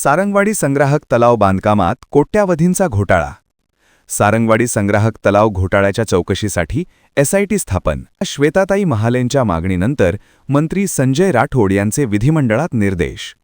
सारंगवाडी संग्राहक तलाव बांधकामात कोट्यावधींचा घोटाळा. सारंगवाडी संग्राहक तलाव घोटाळ्याच्या चौकशीसाठी एसआयटी स्थापन. श्वेताताई महालेंच्या मागणीनंतर मंत्री संजय राठोड यांचे विधिमंडळात निर्देश.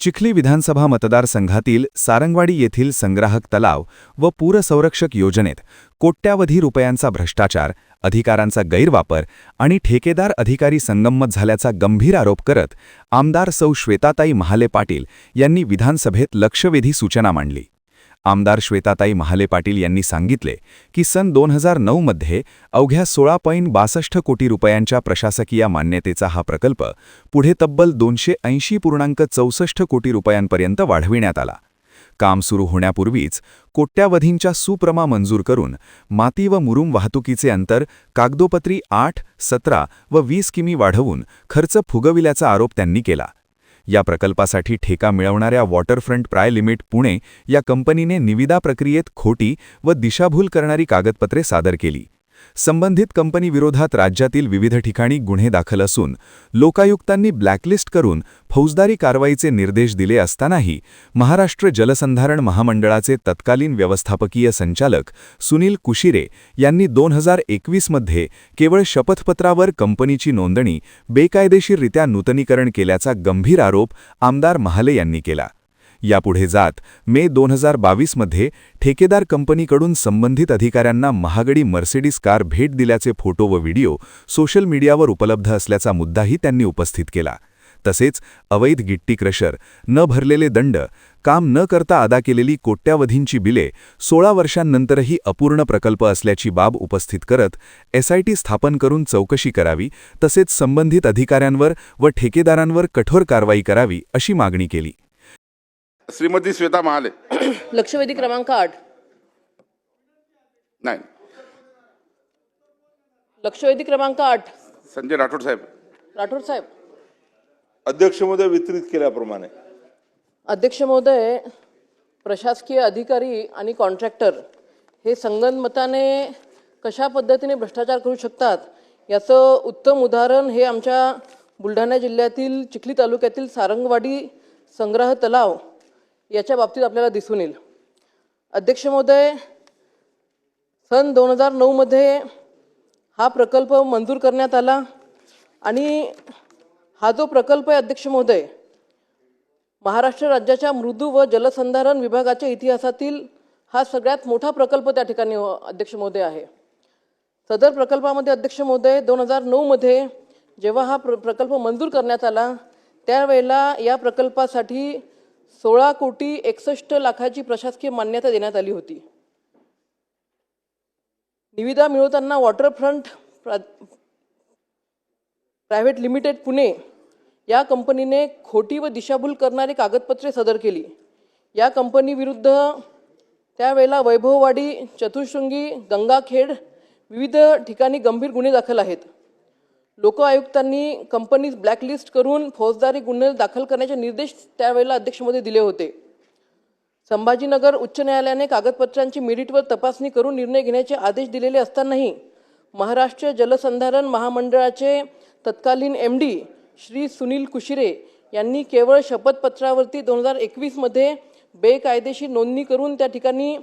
चिखली विधानसभा मतदारसंघातील सारंगवाडी येथील संग्राहक तलाव व पूरसंरक्षक योजनेत कोट्यावधी रुपयांचा भ्रष्टाचार, अधिकारांचा गैरवापर आणि ठेकेदार अधिकारी संगनमत झाल्याचा गंभीर आरोप करत आमदार सौ श्वेताताई महाले पाटील यांनी विधानसभेत लक्षवेधी सूचना मांडली. आमदार श्वेताताई महाले पाटील यांनी सांगितले की सन 2009 मध्ये अवघ्या 16.62 कोटी रुपयांच्या प्रशासकीय मान्यतेचा हा प्रकल्प पुढे तब्बल 280.64 कोटी रुपयांपर्यंत वाढविण्यात आला. काम सुरू होण्यापूर्वीच कोट्यावधींच्या सुप्रमा मंजूर करून माती व मुरुम वाहतुकीचे अंतर कागदोपत्री 8, 17 व 20 किमी वाढवून खर्च फुगविल्याचा आरोप त्यांनी केला. या प्रकल्पासाठी ठेका मिळवणाऱ्या वॉटरफ्रंट प्राय लिमिट पुणे या कंपनीने निविदा प्रक्रियेत खोटी व दिशाभूल करणारी कागदपत्रे सादर केली. संबंधित कंपनीविरोधात राज्यातील विविध ठिकाणी गुन्हे दाखल असून लोकायुक्तांनी ब्लॅकलिस्ट करून फौजदारी कारवाईचे निर्देश दिले असतानाही महाराष्ट्र जलसंधारण महामंडळाचे तत्कालीन व्यवस्थापकीय संचालक सुनील कुशिरे यांनी 2021 मध्ये केवळ शपथपत्रावर कंपनीची नोंदणी बेकायदेशीररित्या नूतनीकरण केल्याचा गंभीर आरोप आमदार महाले यांनी केला. यापुढे जात मे 2022 मध्ये ठेकेदार कंपनीकडून संबंधित अधिकाऱ्यांना महागडी मर्सिडीज कार भेट दिल्याचे फोटो व व्हिडिओ सोशल मीडियावर उपलब्ध असल्याचा मुद्दाही त्यांनी उपस्थित केला. तसेच अवैध गिट्टी क्रशर, न भरलेले दंड, काम न करता अदा केलेली कोट्यावधींची बिले 16 वर्षांनंतरही अपूर्ण प्रकल्प असल्याची बाब उपस्थित करत एसआयटी स्थापन करून चौकशी करावी, तसेच संबंधित अधिकाऱ्यांवर व ठेकेदारांवर कठोर कारवाई करावी अशी मागणी केली. श्रीमती श्वेता महाले. लक्षवेधी क्रमांक 8. नाही. लक्षवेधी क्रमांक 8. संजय राठोड साहेब. राठोड साहेब. अध्यक्ष महोदय वितरित केल्याप्रमाणे. अध्यक्ष महोदय, प्रशासकीय अधिकारी आणि कॉन्ट्रॅक्टर हे संगनमताने कशा पद्धतीने भ्रष्टाचार करू शकतात याचं उत्तम उदाहरण हे आमच्या बुलढाणा जिल्ह्यातील चिखली तालुक्यातील सारंगवाडी संग्रह तलाव याच्या बाबतीत आपल्याला दिसून येईल. अध्यक्ष महोदय, सन 2009 मध्ये हा प्रकल्प मंजूर करण्यात आला आणि हा जो प्रकल्प आहे अध्यक्ष महोदय, महाराष्ट्र राज्याच्या मृदू व जलसंधारण विभागाच्या इतिहासातील हा सगळ्यात मोठा प्रकल्प त्या ठिकाणी अध्यक्ष महोदय आहे. सदर प्रकल्पामध्ये अध्यक्ष महोदय 2009 मध्ये जेव्हा हा प्रकल्प मंजूर करण्यात आला त्यावेळेला या प्रकल्पासाठी 16,61,00,000ची प्रशासकीय मान्यता देण्यात आली होती. निविदा मिळवताना वॉटरफ्रंट प्रायव्हेट लिमिटेड पुणे या कंपनीने खोटी व दिशाभूल करणारी कागदपत्रे सादर केली. या कंपनीविरुद्ध त्यावेळेला वैभववाडी, चतुशृंगी, गंगाखेड विविध ठिकाणी गंभीर गुन्हे दाखल आहेत. लोकायुक्तांनी कंपनीज ब्लॅकलिस्ट करून फौजदारी गुन्हे दाखल करण्याचे निर्देश त्यावेळेला अध्यक्ष महोदय दिले होते. संभाजीनगर उच्च न्यायालयाने कागदपत्रांची मेरिटवर तपासणी करून निर्णय घेण्याचे आदेश दिलेले असतानाही महाराष्ट्र जलसंधारण महामंडळाचे तत्कालीन MD श्री सुनील कुशिरे यांनी केवळ शपथपत्रावरती 2021 मध्ये बेकायदेशीर नोंदणी करून त्या ठिकाणी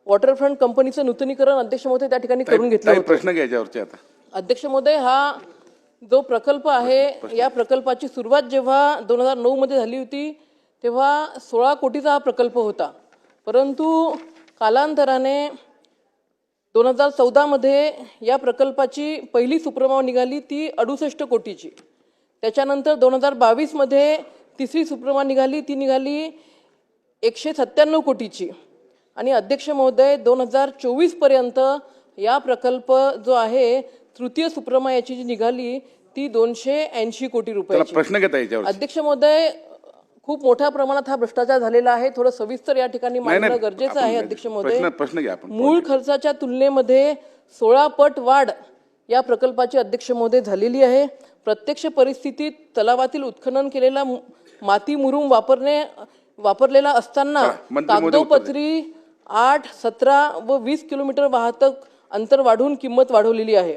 वॉटरफ्रंट कंपनीचं नूतनीकरण अध्यक्ष महोदय त्या ठिकाणी करून घेतलं होतं. प्रश्न घ्यायच्यावरती आता अध्यक्ष महोदय, हा जो प्रकल्प आहे या प्रकल्पाची सुरुवात जेव्हा 2009 मध्ये झाली होती तेव्हा 16 कोटीचा हा प्रकल्प होता. परंतु कालांतराने 2014 मध्ये या प्रकल्पाची पहिली सुप्रमा निघाली ती 68 कोटीची. त्याच्यानंतर 2022 मध्ये तिसरी सुप्रमा निघाली, ती निघाली 197 कोटीची. आणि अध्यक्ष महोदय 2024 पर्यंत या प्रकल्प जो आहे तृतीय सुप्रमा याची जी निघाली ती 280 कोटी रुपयाची. प्रश्न घेता याच्यावर. अध्यक्ष महोदय, खूप मोठ्या प्रमाणात हा भ्रष्टाचार झालेला आहे. थोडं सविस्तर या ठिकाणी मांडणं गरजेचं आहे. अध्यक्ष महोदय, प्रश्न घ्या आपण. मूळ खर्चाच्या तुलनेमध्ये 16 पट वाढ या प्रकल्पाची अध्यक्ष महोदय झालेली आहे. प्रत्यक्ष परिस्थितीत तलावातील उत्खनन केलेला माती मुरुम वापरलेला असताना कागदोपत्री 8, 17 व 20 किलोमीटर वाहतूक अंतर वाढवून किंमत वाढवलेली आहे.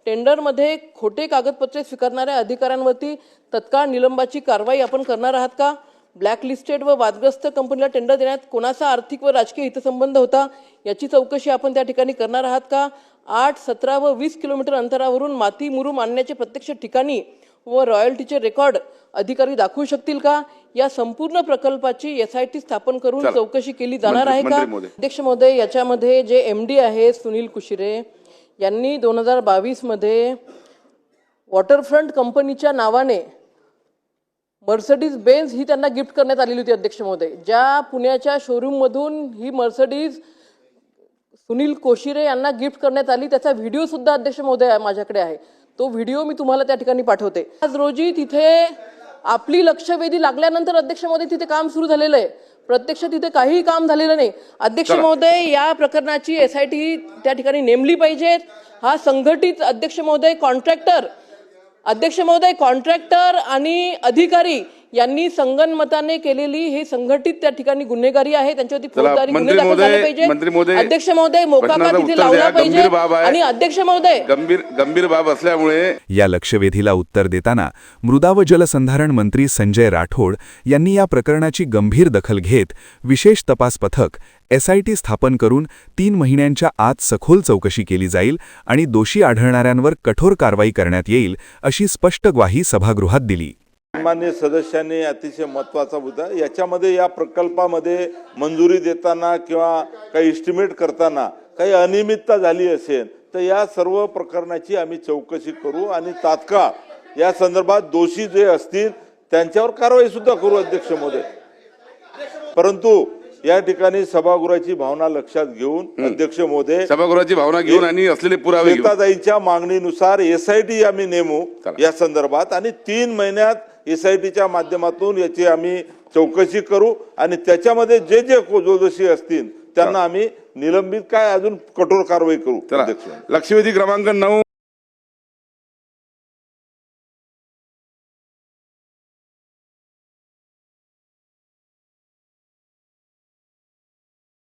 टेंडरमध्ये खोटे कागदपत्रे स्वीकारणाऱ्या अधिकाऱ्यांवरती तत्काळ निलंबाची कारवाई आपण करणार आहात का? ब्लॅकलिस्टेड व वादग्रस्त कंपनीला टेंडर देण्यात कोणाचा आर्थिक व राजकीय हितसंबंध होता याची चौकशी आपण त्या ठिकाणी करणार आहात का? 8, 17 व 20 किलोमीटर अंतरावरून माती मुरुम आणण्याचे प्रत्यक्ष ठिकाणी व रॉयल्टीचे रेकॉर्ड अधिकारी दाखवू शकतील का? या संपूर्ण प्रकल्पाची SIT स्थापन करून चला. चौकशी केली जाणार आहे का? मंत्री महोदय. अध्यक्ष महोदय, याच्यामध्ये जे MD आहे सुनील कुशिरे यांनी 2022 मध्ये वॉटरफ्रंट कंपनीच्या नावाने मर्सडीज बेन्झ ही त्यांना गिफ्ट करण्यात आलेली होती. अध्यक्ष महोदय, ज्या पुण्याच्या शोरूममधून ही मर्सडीज सुनील कोशिरे यांना गिफ्ट करण्यात आली त्याचा व्हिडिओ सुद्धा अध्यक्ष महोदय माझ्याकडे आहे. तो व्हिडिओ मी तुम्हाला त्या ठिकाणी पाठवते. आज रोजी तिथे आपली लक्षवेधी लागल्यानंतर अध्यक्ष महोदय तिथे काम सुरू झालेलं आहे. प्रत्यक्ष तिथे काहीही काम झालेलं नाही. अध्यक्ष महोदय, या प्रकरणाची SIT त्या ठिकाणी नेमली पाहिजे. हा संघटित अध्यक्ष महोदय कॉन्ट्रॅक्टर आणि अधिकारी यांनी संगनमताने केलेली हे संघटित त्या ठिकाणी गुन्हेगारी आहे. त्यांच्यावरती फौजदारी गुन्हे दाखल झाले पाहिजे. अध्यक्ष महोदय, मोकाका तिथे लावला पाहिजे. आणि अध्यक्ष महोदय, गंभीर बाब असल्यामुळे या लक्षवेधीला उत्तर देताना मृदा व जलसंधारण मंत्री संजय राठोड यांनी या प्रकरणाची गंभीर दखल घेत विशेष तपास पथक SIT स्थापन करून 3 महिन्यांच्या आत सखोल चौकशी केली जाईल आणि दोषी आढळणाऱ्यांवर कठोर कारवाई करण्यात येईल अशी स्पष्ट ग्वाही सभागृहात दिली. सन्माननीय सदस्यांनी अतिशय महत्त्वाचा मुद्दा याच्यामध्ये या प्रकल्पामध्ये मंजुरी देताना किंवा काही एस्टिमेट करताना काही अनियमितता झाली असेल तर या सर्व प्रकरणाची आम्ही चौकशी करू आणि तात्काळ या संदर्भात दोषी जे असतील त्यांच्यावर कारवाई सुद्धा करू. अध्यक्ष महोदय, परंतु या ठिकाणी सभागृहाची भावना लक्षात घेऊन अध्यक्ष महोदय, सभागृहाची भावना घेऊन आणि असलेले पुरावे घेऊन श्वेताताईंच्या मागणीनुसार SIT आम्ही नेमू या संदर्भात आणि 3 महिन्यात SITच्या माध्यमातून याची आम्ही चौकशी करू आणि त्याच्यामध्ये जे दोषी असतील त्यांना आम्ही निलंबित काय अजून कठोर कारवाई करू. चला, अध्यक्ष. लक्षवेधी क्रमांक 9